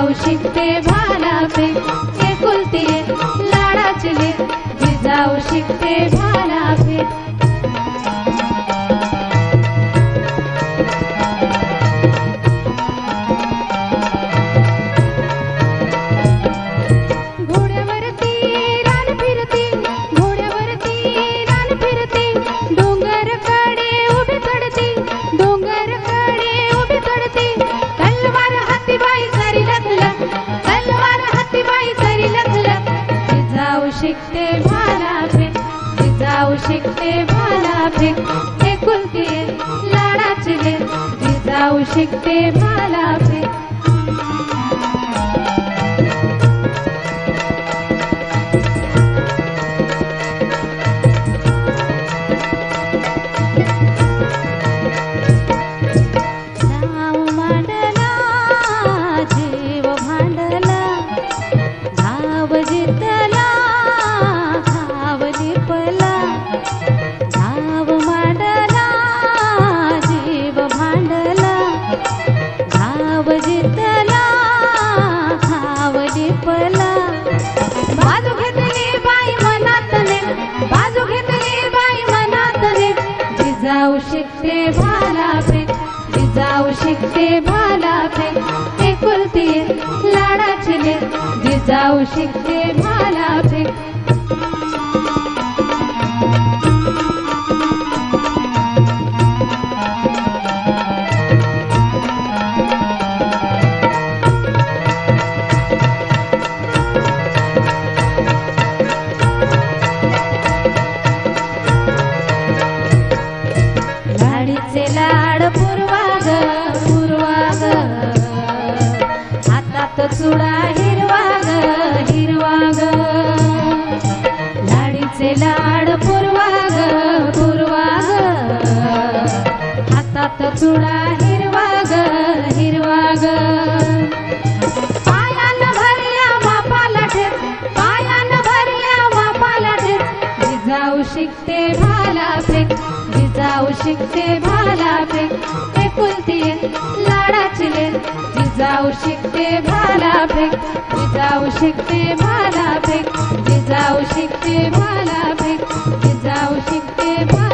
जिजाऊ शिकते भाला फेक एकुलती एक लाडाची लेक जिजाऊ शिकते भाला फेक शिकते भाला फेक जिजाऊ शिकते भाला फेक एकुलती एक लाडाची लेक जिजाऊ शिकते भाला फेक नाव मांडला जीव भांडला धाव जितला धाव मांडला जीव भांडला धाव जितला धाव जिपला बाजू घेतली बाई मनात ने बाजू घेतली बाई मनात ने जिजाऊ शिकते भाला फेक जिजाऊ शिकते भाला फेक एकुलती एक लाडाची लेक जिजाऊ शिकते भाला फेक लाडीचे लाड पूर्वाग पूर्वाग हातात चुडा हिरवाग हिरवाग लाडीचे लाड पूर्वाग पूर्वाग हातात चुडा हिरवाग हिरवाग पायान भरल्या बापाला ठेच पायान भरल्या बापाला ठेच जिजाऊ शिकते भाला फेक जिजाऊ शिकते भाला फेक एकुलती एक लाडाची लेक जिजाऊ शिकते भाला फेक जिजाऊ शिकते भाला फेक जिजाऊ शिकते भाला फेक जिजाऊ शिकते भाला